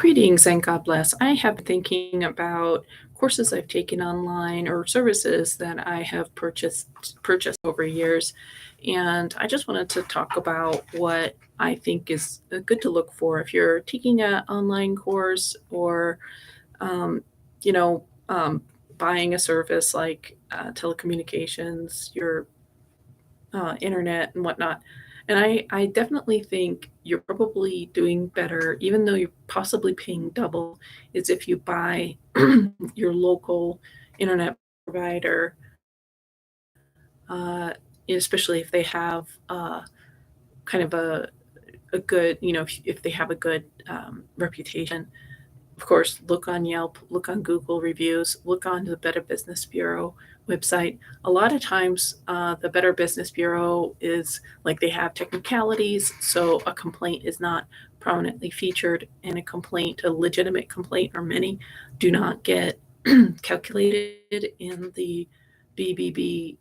Greetings and God bless. I have been thinking about courses I've taken online or services that I have purchased over years, and I just wanted to talk about what I think is good to look for if you're taking an online course or um, you know buying a service like telecommunications, your internet and whatnot. And I definitely think you're probably doing better, even though you're possibly paying double, is if you buy your local internet provider, uh, especially if they have kind of a good, if they have a good reputation. Of course, look on Yelp, look on Google reviews, look on the Better Business Bureau website. A lot of times, the Better Business Bureau is like they have technicalities, so a complaint is not prominently featured, and a legitimate complaint, or many, do not get calculated in the BBB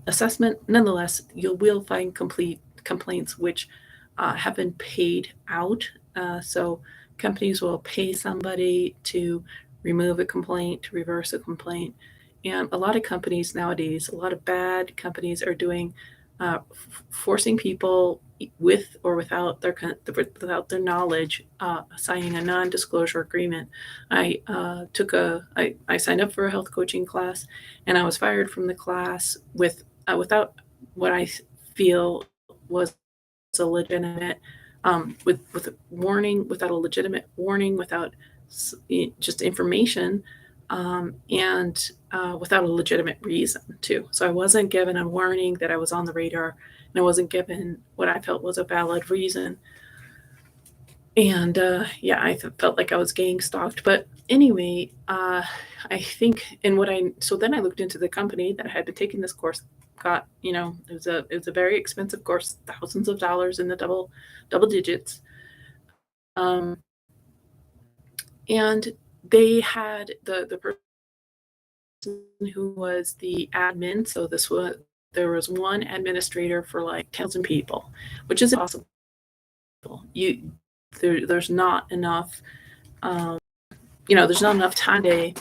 assessment. Nonetheless, you will find complete complaints which have been paid out. So companies will pay somebody to remove a complaint, to reverse a complaint. And a lot of companies nowadays, a lot of bad companies are doing forcing people with or without their knowledge, signing a non-disclosure agreement. I signed up for a health coaching class, and I was fired from the class without what I feel was a legitimate with a warning, without a legitimate warning, without just information, and without a legitimate reason too. So I wasn't given a warning that I was on the radar, and I wasn't given what I felt was a valid reason. And yeah, felt like I was gang stalked. But anyway, I think, and what I so then I looked into the company that had been taking this course. Got, it was a very expensive course, thousands of dollars in the double digits. Um, and they had the person who was the admin. So there was one administrator for like 10,000 people, which is impossible. You there's not enough. Um, there's not enough time a day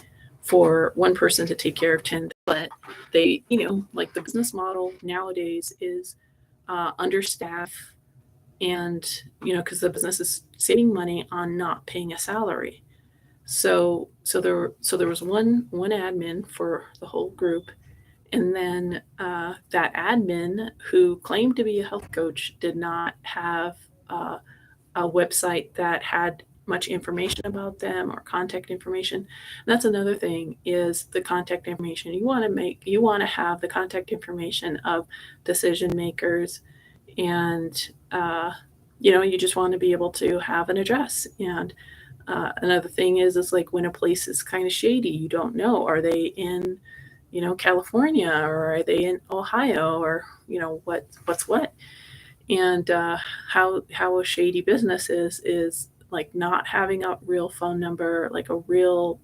for one person to take care of 10. But they, like the business model nowadays is understaff, and because the business is saving money on not paying a salary. So there was one admin for the whole group, and then that admin who claimed to be a health coach did not have uh, a website that had much information about them or contact information. And that's another thing, is the contact information. You want to have the contact information of decision makers, and you just want to be able to have an address. And another thing is like when a place is kind of shady, you don't know, are they in California, or are they in Ohio, or what's what. And how a shady business is like not having a real phone number, like a real,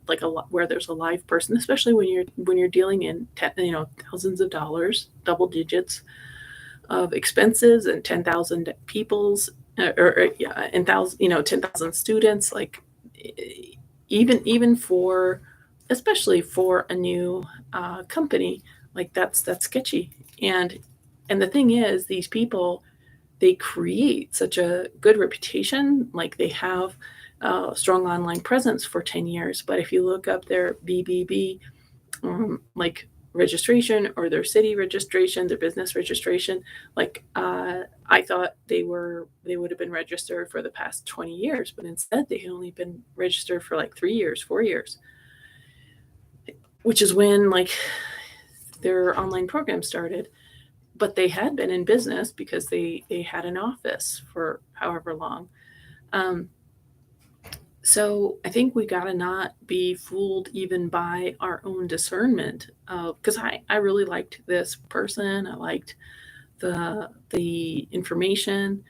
where there's a live person, especially when you're dealing in thousands of dollars, double digits of expenses, and 10,000 people's, yeah, and thousand 10,000 students, like even for, especially for a new company, like that's sketchy. And the thing is, these people, they create such a good reputation, like they have a strong online presence for 10 years. But if you look up their BBB, like registration, or their city registration, their business registration, like I thought they would have been registered for the past 20 years, but instead they had only been registered for like 3 years, 4 years, which is when like their online program started. But they had been in business because they had an office for however long. Um, so I think we gotta not be fooled even by our own discernment. Because I really liked this person. I liked the information,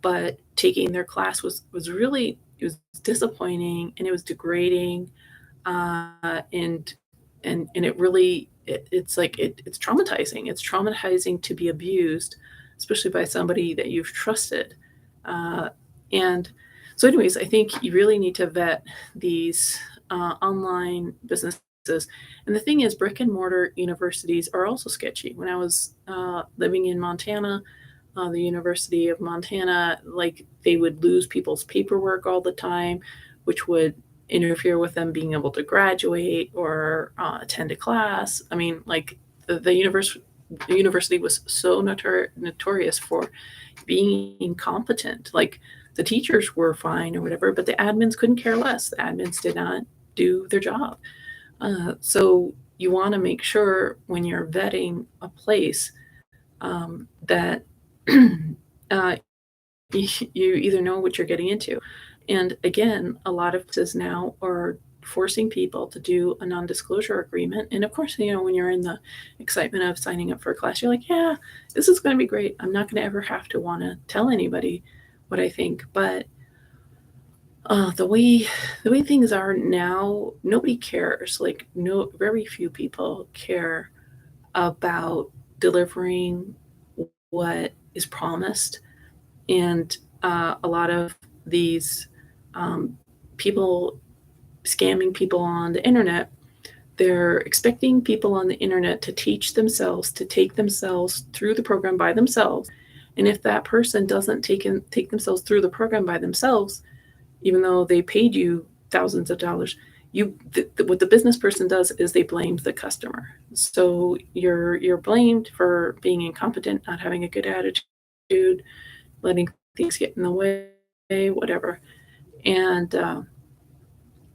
but taking their class was really, it was disappointing, and it was degrading, and it really, it's like it's traumatizing. It's traumatizing to be abused, especially by somebody that you've trusted. And So, anyways, I think you really need to vet these online businesses. And the thing is, brick and mortar universities are also sketchy. When I was living in Montana, the University of Montana, like they would lose people's paperwork all the time, which would interfere with them being able to graduate or attend a class. I mean, like the university was so notorious for being incompetent. Like the teachers were fine or whatever, but the admins couldn't care less. The admins did not do their job. So you want to make sure when you're vetting a place that uh, you either know what you're getting into. And again, a lot of places now are forcing people to do a non-disclosure agreement. And of course, when you're in the excitement of signing up for a class, you're like, yeah, this is going to be great. I'm not going to ever have to want to tell anybody what I think. But the way things are now, nobody cares. Like no, very few people care about delivering what is promised. And a lot of these um, people scamming people on the internet, they're expecting people on the internet to teach themselves, to take themselves through the program by themselves. And if that person doesn't take themselves through the program by themselves, even though they paid you thousands of dollars, what the business person does is they blame the customer. So you're blamed for being incompetent, not having a good attitude, letting things get in the way, whatever. And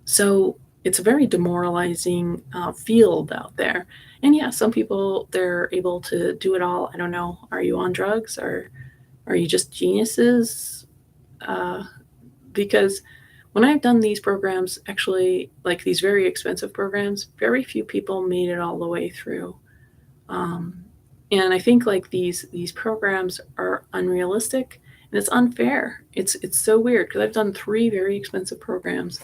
so it's a very demoralizing field out there. And yeah, some people, they're able to do it all. I don't know. Are you on drugs, or are you just geniuses? Uh, because when I've done these programs, actually, like these very expensive programs, very few people made it all the way through. Um, and I think like these programs are unrealistic and it's unfair. It's so weird because I've done three very expensive programs,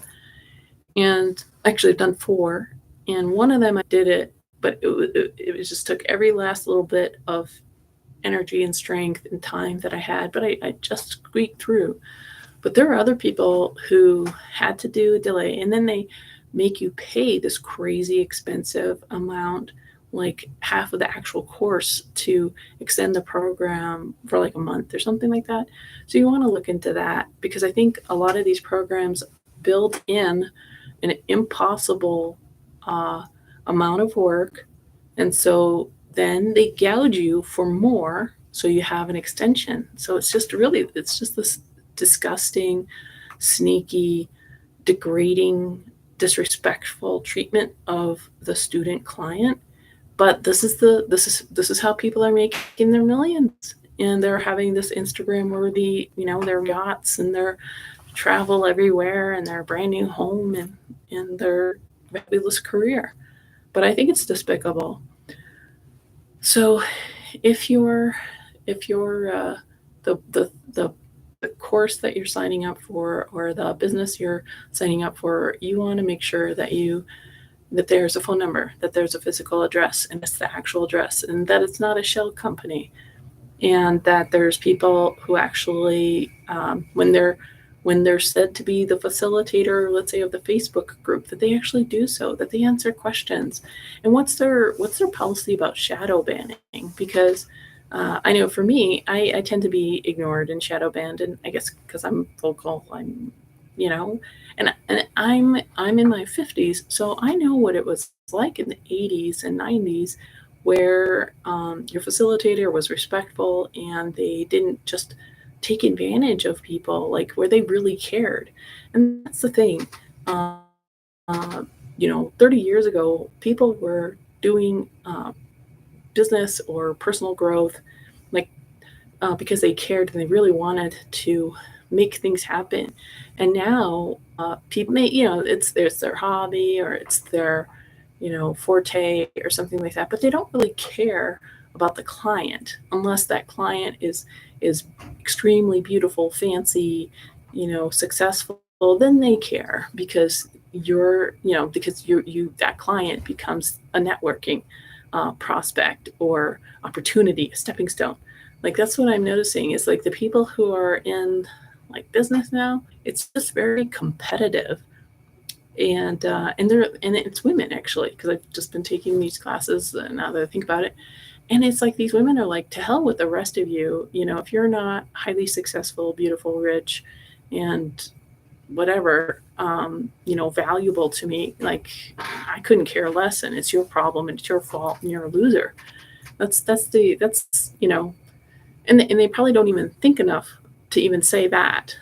and actually I've done four, and one of them I did it, but it was just took every last little bit of energy and strength and time that I had, but I just squeaked through. But there are other people who had to do a delay, and then they make you pay this crazy expensive amount, like half of the actual course, to extend the program for like a month or something like that. So you want to look into that, because I think a lot of these programs build in an impossible uh, amount of work. And so then they gouge you for more. So you have an extension. So it's just this disgusting, sneaky, degrading, disrespectful treatment of the student client. But this is how people are making their millions. And they're having this Instagram worthy, their yachts and their travel everywhere and their brand new home and their fabulous career. But I think it's despicable. So if you're the the course that you're signing up for, or the business you're signing up for, you want to make sure that there's a phone number, that there's a physical address, and it's the actual address, and that it's not a shell company, and that there's people who actually, when they're said to be the facilitator, let's say of the Facebook group, that they actually do so, that they answer questions. And what's their policy about shadow banning? Because I know for me, I tend to be ignored and shadow banned, and I guess because I'm vocal, you know, and I'm in my 50s, so I know what it was like in the 80s and 90s, where your facilitator was respectful and they didn't just take advantage of people, like where they really cared. And that's the thing. Uh, 30 years ago, people were doing business or personal growth, like because they cared and they really wanted to make things happen. And now people may, it's their hobby, or it's their, forte or something like that, but they don't really care about the client unless that client is extremely beautiful, fancy, successful. Then they care, because that client becomes a networking prospect or opportunity, a stepping stone. Like that's what I'm noticing, is like the people who are in like business now, it's just very competitive. And it's women actually, because I've just been taking these classes, now that I think about it. And it's like these women are like, to hell with the rest of you. If you're not highly successful, beautiful, rich, and whatever, valuable to me, like, I couldn't care less, and it's your problem, and it's your fault, and you're a loser. That's and they probably don't even think enough to even say that,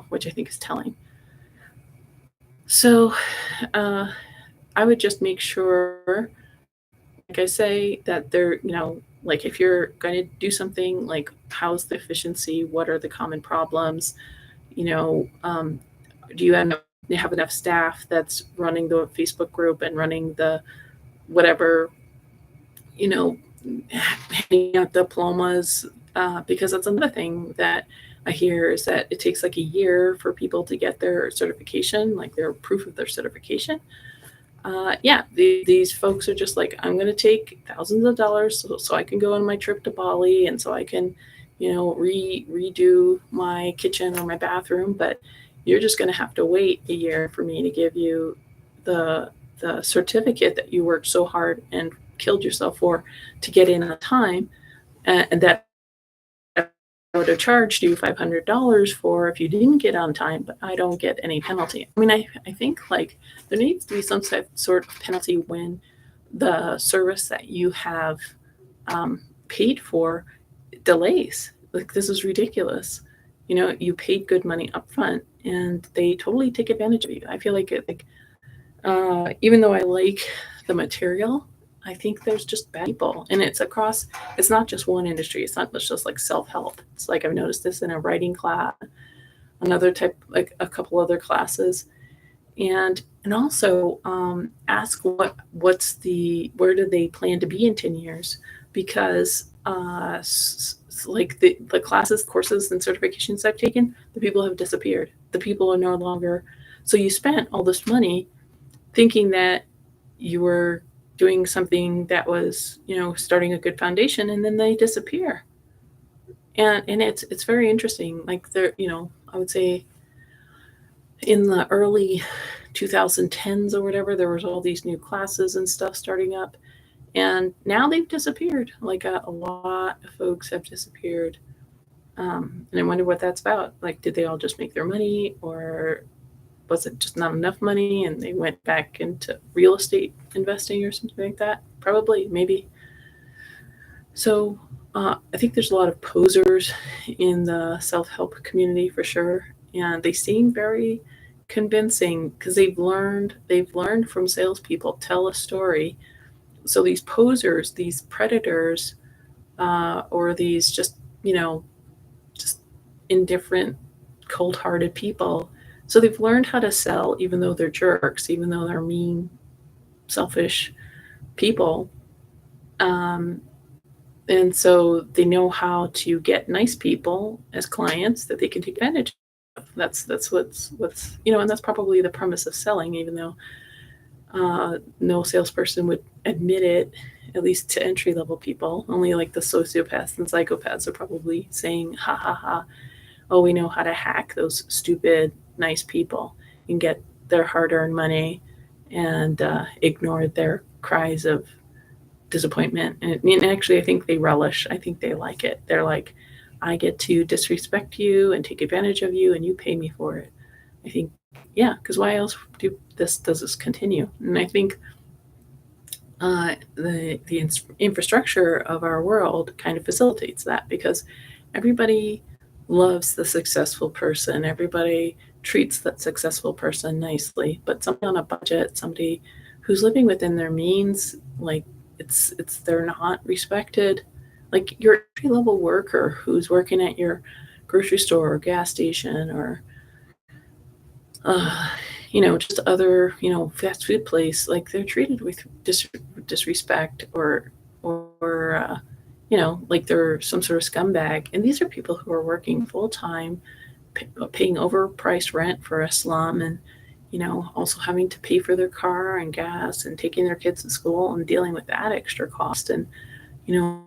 which I think is telling. So, uh, I would just make sure, like I say, that like if you're going to do something, like how's the efficiency, what are the common problems, you know, um, do you have enough staff that's running the Facebook group and running the whatever, you know, handing out diplomas, because that's another thing that I hear is that it takes like a year for people to get their certification, like their proof of their certification. Yeah, these folks are just like, I'm going to take thousands of dollars so I can go on my trip to Bali, and so I can, redo my kitchen or my bathroom. But you're just going to have to wait a year for me to give you the certificate that you worked so hard and killed yourself for to get in on time, and that I would have charged you $500 for if you didn't get on time, but I don't get any penalty. I mean, I think like there needs to be some sort of penalty when the service that you have paid for delays. Like, this is ridiculous. You paid good money up front, and they totally take advantage of you. I feel like even though I like the material, I think there's just bad people, and it's not just one industry. It's not just like self help. It's like I've noticed this in a writing class, another type, like a couple other classes, and also ask where do they plan to be in 10 years, because like the classes, courses, and certifications I've taken, the people have disappeared. The people are no longer. So you spent all this money thinking that you were doing something that was, starting a good foundation, and then they disappear. And it's very interesting. Like, I would say in the early 2010s or whatever, there was all these new classes and stuff starting up, and now they've disappeared. Like, a lot of folks have disappeared. And I wonder what that's about. Like, did they all just make their money, or was it just not enough money and they went back into real estate investing or something like that? Probably, maybe. So, I think there's a lot of posers in the self help community for sure, and they seem very convincing because they've learned from salespeople, tell a story. So these posers, these predators, or these just indifferent, cold hearted people. So they've learned how to sell, even though they're jerks, even though they're mean, selfish people. Um, and so they know how to get nice people as clients that they can take advantage of. That's and that's probably the premise of selling, even though no salesperson would admit it, at least to entry level people. Only like the sociopaths and psychopaths are probably saying, ha ha ha, oh, we know how to hack those stupid, nice people and get their hard earned money, and ignore their cries of disappointment. And actually, I think they relish, I think they like it. They're like, I get to disrespect you and take advantage of you, and you pay me for it. I think, yeah, because why else does this continue? And I think the infrastructure of our world kind of facilitates that, because everybody loves the successful person. Everybody treats that successful person nicely, but somebody on a budget, somebody who's living within their means, like, it's they're not respected. Like your entry level worker who's working at your grocery store or gas station, or uh, just other, fast food place, like they're treated with disrespect, or like they're some sort of scumbag. And these are people who are working full time, paying overpriced rent for a slum, and also having to pay for their car and gas and taking their kids to school and dealing with that extra cost, and you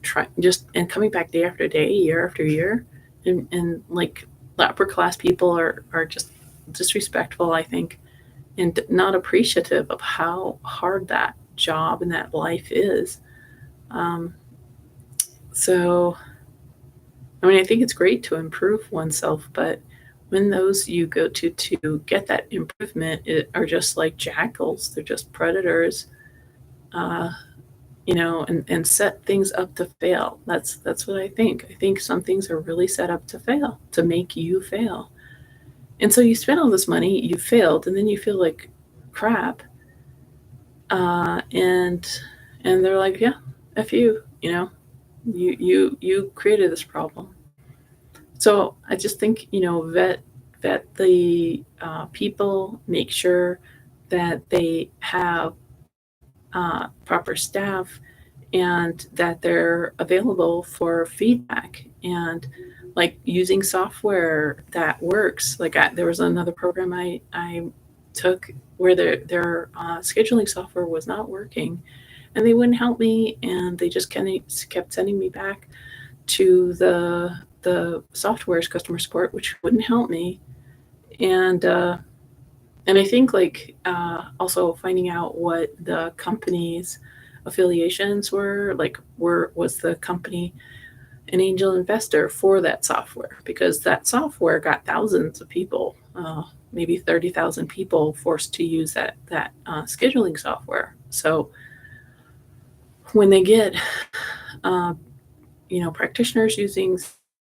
try just and coming back day after day, year after year, and like the upper class people are just disrespectful, I think, and not appreciative of how hard that job and that life is. Um, so, I mean, I think it's great to improve oneself, but when those you go to get that improvement are just like jackals, they're just predators, uh, and set things up to fail. That's what I think. I think some things are really set up to fail, to make you fail. And so you spend all this money, you failed, and then you feel like crap. And they're like, yeah, f you, you created this problem. So I just think, vet the people, make sure that they have proper staff, and that they're available for feedback, and like using software that works. Like there was another program I took where their scheduling software was not working, and they wouldn't help me, and they just kind of kept sending me back to the software's customer support, which wouldn't help me. And uh, and I think, like, also finding out what the company's affiliations were, like, was the company an angel investor for that software? Because that software got thousands of people, maybe 30,000 people, forced to use that scheduling software. So when they get, uh, practitioners using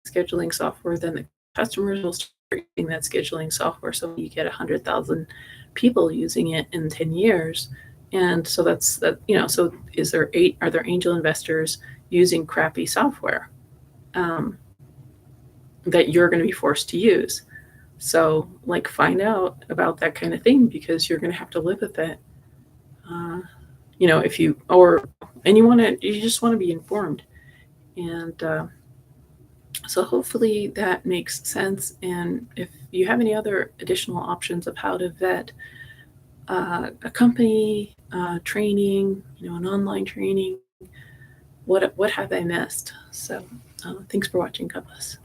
scheduling software, then the customers will start using that scheduling software. So you get 100,000 people using it in 10 years. And so that's that, so are there angel investors using crappy software, um, that you're going to be forced to use? So, like, find out about that kind of thing, because you're going to have to live with it. Uh, if you, or, and you just want to be informed. And, so hopefully that makes sense. And if you have any other additional options of how to vet a company, training, an online training, what have I missed? So thanks for watching. God bless.